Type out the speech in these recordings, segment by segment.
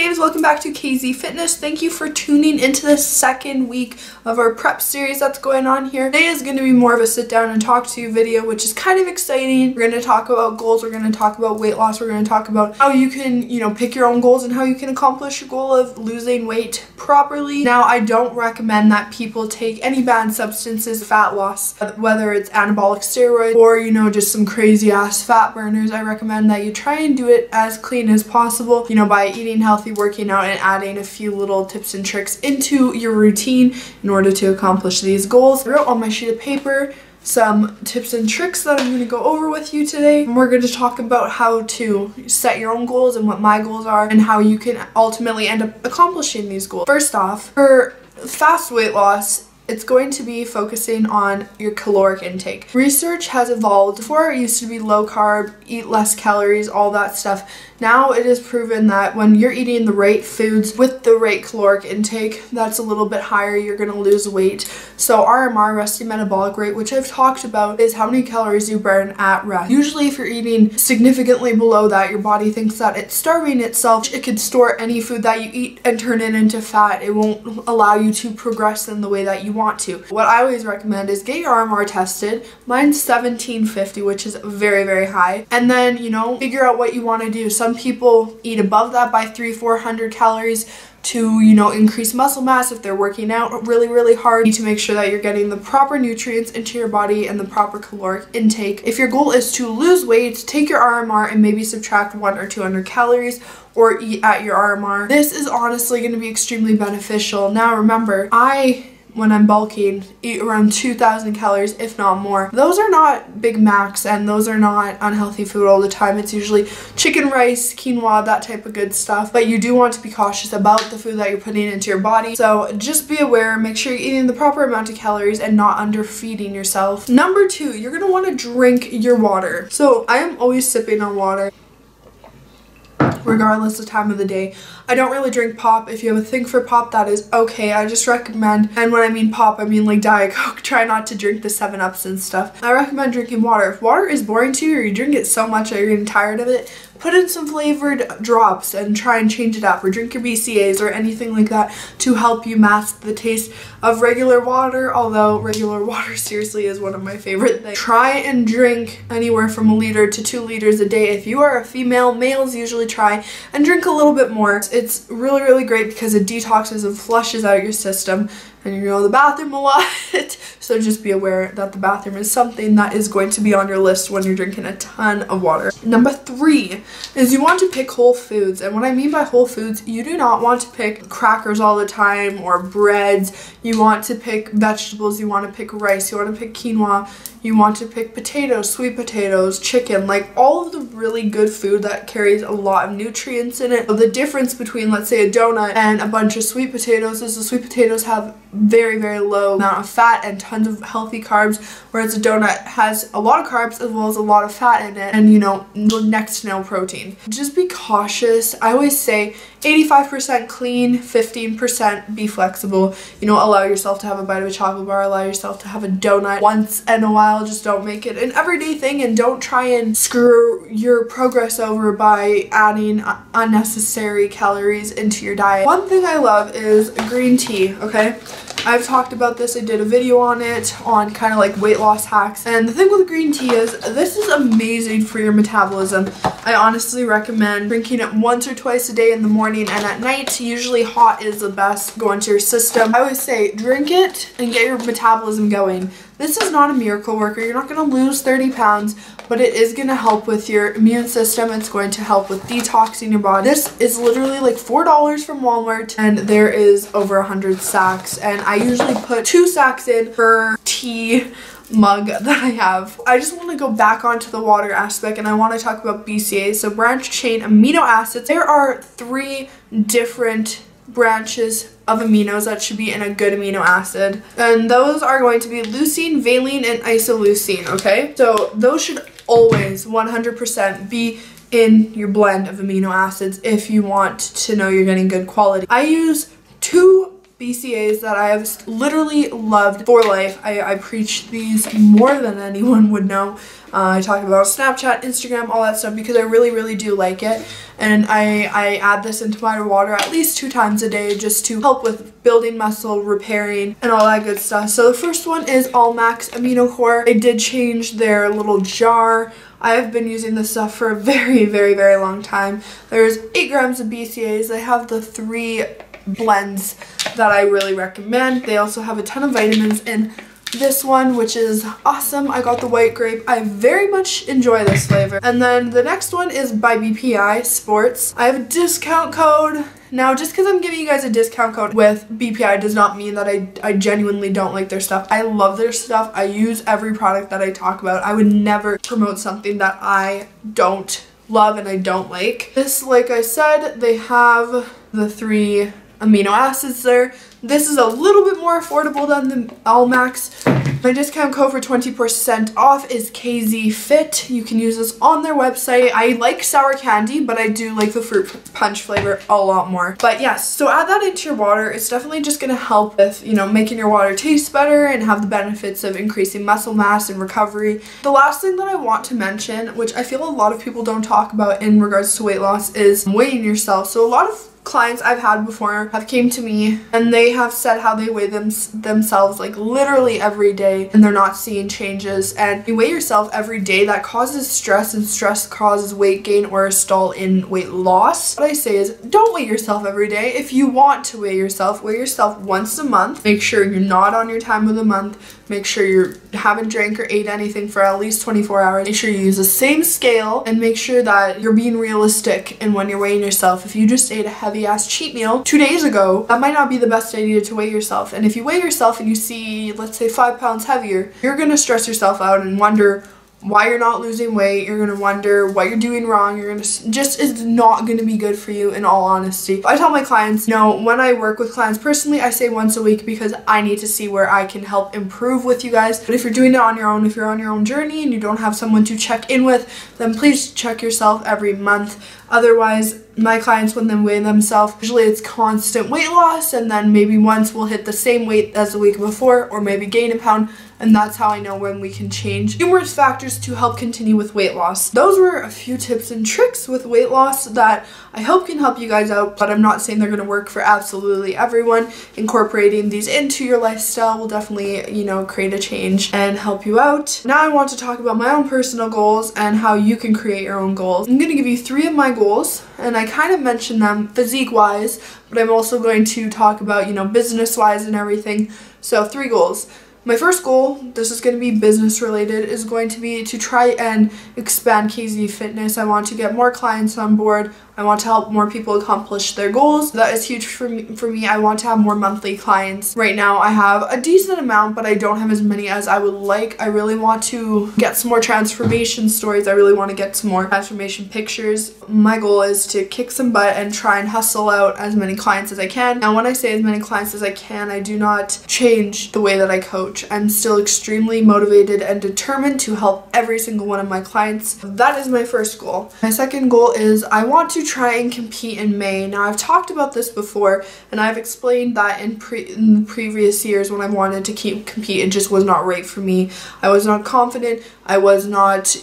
babes, welcome back to Kzeefitness. Thank you for tuning into the second week of our prep series that's going on here. Today is going to be more of a sit down and talk to you video, which is kind of exciting. We're going to talk about goals, we're going to talk about weight loss, we're going to talk about how you can, pick your own goals and how you can accomplish your goal of losing weight properly. Now, I don't recommend that people take any bad substances, fat loss, whether it's anabolic steroids or, just some crazy ass fat burners. I recommend that you try and do it as clean as possible, by eating healthy, working out, and adding a few little tips and tricks into your routine in order to accomplish these goals. I wrote on my sheet of paper some tips and tricks that I'm going to go over with you today. And we're going to talk about how to set your own goals and what my goals are and how you can ultimately end up accomplishing these goals. First off, for fast weight loss, it's going to be focusing on your caloric intake. Research has evolved. Before, it used to be low carb, eat less calories, all that stuff. Now it is proven that when you're eating the right foods with the right caloric intake, that's a little bit higher, you're going to lose weight. So RMR, resting metabolic rate, which I've talked about, is how many calories you burn at rest. Usually if you're eating significantly below that, your body thinks that it's starving itself. It could store any food that you eat and turn it into fat. It won't allow you to progress in the way that you want to. What I always recommend is get your RMR tested. Mine's 1750, which is very, very high. And then, figure out what you want to do. Some people eat above that by 300-400 calories to, increase muscle mass if they're working out really, really hard. You need to make sure that you're getting the proper nutrients into your body and the proper caloric intake. If your goal is to lose weight, take your RMR and maybe subtract 100 or 200 calories or eat at your RMR. This is honestly going to be extremely beneficial. Now remember, when I'm bulking, eat around 2,000 calories, if not more. Those are not Big Macs and those are not unhealthy food all the time. It's usually chicken, rice, quinoa, that type of good stuff. But you do want to be cautious about the food that you're putting into your body. So just be aware, make sure you're eating the proper amount of calories and not underfeeding yourself. Number 2, you're going to want to drink your water. So I am always sipping on water, regardless of time of the day. I don't really drink pop. If you have a thing for pop, that is okay. I just recommend, and when I mean pop, I mean like Diet Coke. Try not to drink the 7-Ups and stuff. I recommend drinking water. If water is boring to you or you drink it so much that you're getting tired of it, put in some flavored drops and try and change it up, or drink your BCAAs or anything like that to help you mask the taste of regular water, although regular water seriously is one of my favorite things. Try and drink anywhere from 1 liter to 2 liters a day. If you are a female, males usually try and drink a little bit more. It's really, really great because it detoxes and flushes out your system, and you go to the bathroom a lot. So just be aware that the bathroom is something that is going to be on your list when you're drinking a ton of water. Number 3 is you want to pick whole foods. And what I mean by whole foods, you do not want to pick crackers all the time or breads. You want to pick vegetables, you want to pick rice, you want to pick quinoa, you want to pick potatoes, sweet potatoes, chicken, like all of the really good food that carries a lot of nutrients in it. So the difference between, let's say, a donut and a bunch of sweet potatoes is the sweet potatoes have very, very low amount of fat and tons of healthy carbs, whereas a donut has a lot of carbs as well as a lot of fat in it and, next to no protein. Just be cautious. I always say 85% clean, 15% be flexible. Allow yourself to have a bite of a chocolate bar, allow yourself to have a donut once in a while. Just don't make it an everyday thing and don't try and screw your progress over by adding unnecessary calories into your diet. One thing I love is green tea, okay? I've talked about this. I did a video on it on kind of like weight loss hacks. And the thing with green tea is this is amazing for your metabolism. I honestly recommend drinking it once or twice a day in the morning and at night. Usually hot is the best. Go into your system. I always say drink it and get your metabolism going. This is not a miracle worker. You're not going to lose 30 pounds, but it is going to help with your immune system. It's going to help with detoxing your body. This is literally like $4 from Walmart, and there is over 100 sacks. And I usually put 2 sacks in per tea mug that I have. I just want to go back onto the water aspect, and I want to talk about BCAAs, so branched chain amino acids. There are 3 different branches of aminos that should be in a good amino acid, and those are going to be leucine, valine, and isoleucine, okay? So those should always 100% be in your blend of amino acids if you want to know you're getting good quality. I use 2 BCAAs that I have literally loved for life. I preach these more than anyone would know. I talk about Snapchat, Instagram, all that stuff because I really do like it. And I add this into my water at least 2 times a day just to help with building muscle, repairing, and all that good stuff. So the first one is All Max Amino Core. They did change their little jar. I have been using this stuff for a very long time. There's 8 grams of BCAAs. They have the 3 blends that I really recommend. They also have a ton of vitamins in this one, which is awesome. I got the white grape. I very much enjoy this flavor. And then the next one is by Bpi Sports. I have a discount code. Now, just because I'm giving you guys a discount code with BPI does not mean that I genuinely don't like their stuff. I love their stuff. I use every product that I talk about. I would never promote something that I don't love and I don't like. This, like I said, they have the 3 amino acids there. This is a little bit more affordable than the All Max. My discount code for 20% off is Kzeefitness. You can use this on their website. I like sour candy, but I do like the fruit punch flavor a lot more. But yes, so add that into your water. It's definitely just going to help with, you know, making your water taste better and have the benefits of increasing muscle mass and recovery. The last thing that I want to mention, which I feel a lot of people don't talk about in regards to weight loss, is weighing yourself. So a lot of clients I've had before have came to me and they have said how they weigh themselves like literally every day and they're not seeing changes. And you weigh yourself every day, that causes stress, and stress causes weight gain or a stall in weight loss. What I say is don't weigh yourself every day. If you want to weigh yourself once a month. Make sure you're not on your time of the month. Make sure you haven't drank or ate anything for at least 24 hours. Make sure you use the same scale and make sure that you're being realistic in when you're weighing yourself. If you just ate a heavy ass cheat meal 2 days ago, that might not be the best idea to weigh yourself. And if you weigh yourself and you see, let's say, 5 pounds heavier, you're gonna stress yourself out and wonder why you're not losing weight. You're gonna wonder what you're doing wrong. You're gonna just, it's not gonna be good for you, in all honesty. I tell my clients, when I work with clients personally, I say once a week because I need to see where I can help improve with you guys. But if you're doing it on your own, if you're on your own journey and you don't have someone to check in with, then please check yourself every month. Otherwise, my clients, when they weigh themselves, usually it's constant weight loss, and then maybe once we'll hit the same weight as the week before, or maybe gain a pound, and that's how I know when we can change numerous factors to help continue with weight loss. Those were a few tips and tricks with weight loss that I hope can help you guys out, but I'm not saying they're going to work for absolutely everyone. Incorporating these into your lifestyle will definitely, you know, create a change and help you out. Now I want to talk about my own personal goals and how you can create your own goals. I'm going to give you 3 of my goals, and I kind of mentioned them physique-wise, but I'm also going to talk about, you know, business-wise and everything. So 3 goals. My first goal, this is going to be business related, is going to be to try and expand Kzeefitness. I want to get more clients on board. I want to help more people accomplish their goals. That is huge for me. I want to have more monthly clients. Right now I have a decent amount, but I don't have as many as I would like. I really want to get some more transformation stories. I really want to get some more transformation pictures. My goal is to kick some butt and try and hustle out as many clients as I can. And when I say as many clients as I can, I do not change the way that I coach. I'm still extremely motivated and determined to help every single one of my clients. That is my first goal. My second goal is I want to try and compete in May. Now, I've talked about this before, and I've explained that in the previous years when I wanted to compete, it just was not right for me. I was not confident. I was not,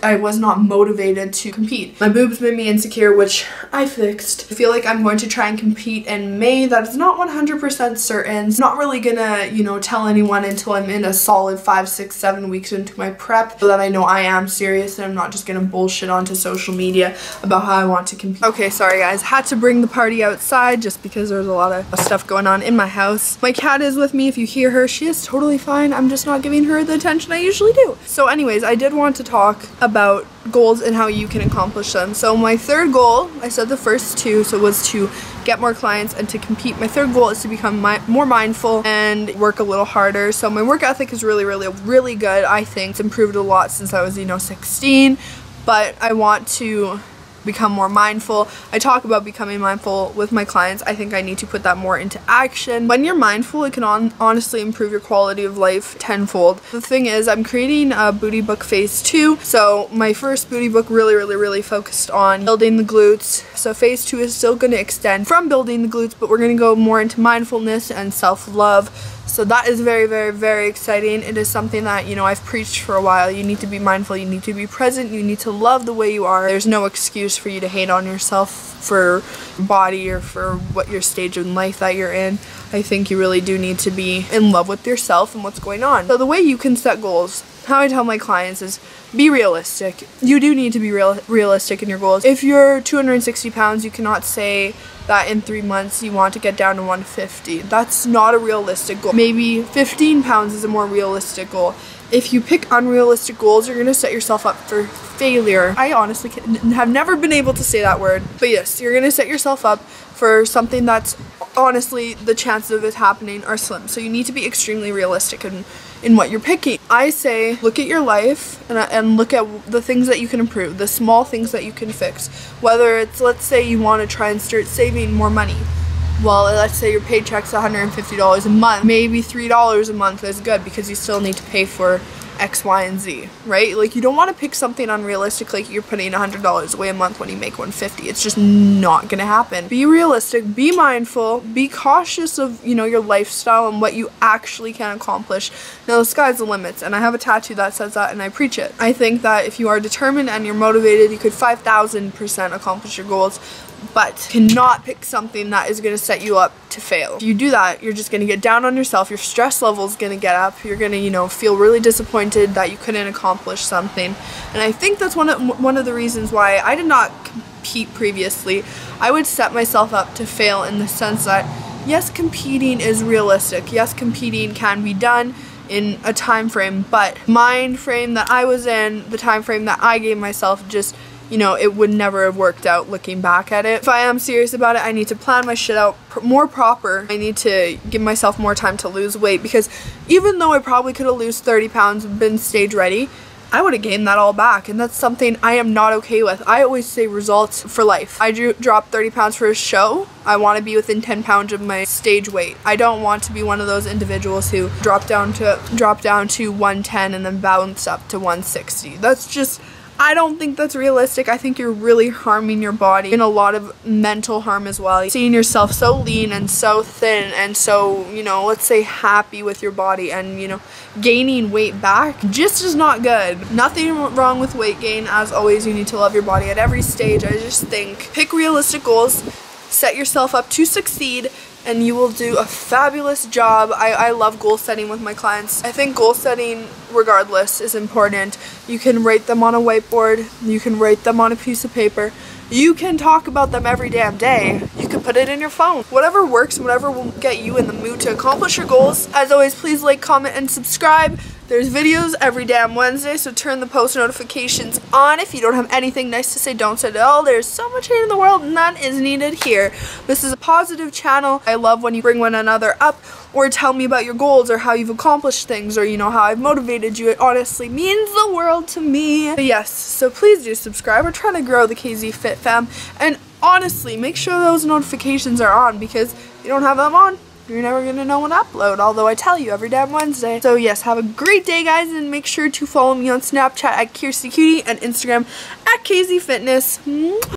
I was not motivated to compete. My boobs made me insecure, which I fixed. I feel like I'm going to try and compete in May. That is not 100% certain. It's not really gonna, tell anyone until I'm in a solid 5, 6, 7 weeks into my prep, so that I know I am serious and I'm not just gonna bullshit onto social media about how I want to compete. Okay, sorry guys, had to bring the party outside just because there's a lot of stuff going on in my house. My cat is with me. If you hear her, she is totally fine. I'm just not giving her the attention I usually do. So anyways, I did want to talk about goals and how you can accomplish them. So my third goal, I said the first 2, so it was to get more clients and to compete. My third goal is to become more mindful and work a little harder. So my work ethic is really good. I think it's improved a lot since I was 16, but I want to become more mindful. I talk about becoming mindful with my clients. I think I need to put that more into action. When you're mindful, it can honestly improve your quality of life tenfold. The thing is, I'm creating a booty book phase 2. So my first booty book really focused on building the glutes. So phase 2 is still going to extend from building the glutes, but we're going to go more into mindfulness and self-love. So that is very exciting. It is something that, you know, I've preached for a while. You need to be mindful, you need to be present, you need to love the way you are. There's no excuse for you to hate on yourself for your body or for what your stage in life that you're in. I think you really do need to be in love with yourself and what's going on. So the way you can set goals, how I tell my clients is be realistic. You do need to be realistic in your goals. If you're 260 pounds, you cannot say that in 3 months you want to get down to 150. That's not a realistic goal. Maybe 15 pounds is a more realistic goal. If you pick unrealistic goals, you're going to set yourself up for failure. I honestly have never been able to say that word. But yes, you're going to set yourself up for something that's honestly, the chances of it happening are slim. So you need to be extremely realistic in what you're picking. I say look at your life and look at the things that you can improve, the small things that you can fix. Whether it's, let's say you want to try and start saving more money. Well, let's say your paycheck's $150 a month. Maybe $3 a month is good because you still need to pay for X, Y, and Z, right? Like, you don't want to pick something unrealistic like you're putting $100 away a month when you make $150. It's just not gonna happen. Be realistic, be mindful, be cautious of, you know, your lifestyle and what you actually can accomplish. Now, the sky's the limits, and I have a tattoo that says that, and I preach it. I think that if you are determined and you're motivated, you could 5,000% accomplish your goals, but cannot pick something that is going to set you up to fail. If you do that, you're just going to get down on yourself, your stress level is going to get up, you're going to, you know, feel really disappointed that you couldn't accomplish something. And I think that's one of the reasons why I did not compete previously. I would set myself up to fail in the sense that, yes, competing is realistic. Yes, competing can be done in a time frame, but mind frame that I was in, the time frame that I gave myself, just, you know, it would never have worked out looking back at it. If I am serious about it, I need to plan my shit out more proper. I need to give myself more time to lose weight, because even though I probably could have lost 30 pounds and been stage ready, I would have gained that all back, and that's something I am not okay with. I always say results for life. I dropped 30 pounds for a show. I want to be within 10 pounds of my stage weight. I don't want to be one of those individuals who drop down to 110 and then bounce up to 160. That's just, I don't think that's realistic. I think you're really harming your body, and a lot of mental harm as well. Seeing yourself so lean and so thin and so, you know, let's say happy with your body, and, you know, gaining weight back just is not good. Nothing wrong with weight gain. As always, you need to love your body at every stage. I just think pick realistic goals, set yourself up to succeed, and you will do a fabulous job. I love goal setting with my clients. I think goal setting, regardless, is important. You can write them on a whiteboard. You can write them on a piece of paper. You can talk about them every damn day. You can put it in your phone. Whatever works, whatever will get you in the mood to accomplish your goals. As always, please like, comment, and subscribe. There's videos every damn Wednesday, so turn the post notifications on. If you don't have anything nice to say, don't say it at all. There's so much hate in the world, none is needed here. This is a positive channel. I love when you bring one another up, or tell me about your goals, or how you've accomplished things, or, you know, how I've motivated you. It honestly means the world to me. But yes, so please do subscribe. We're trying to grow the KZ Fit fam, and honestly, make sure those notifications are on, because if you don't have them on, you're never going to know when to upload, although I tell you every damn Wednesday. So yes, have a great day, guys, and make sure to follow me on Snapchat at Kierstycutie and Instagram at Kzeefitness.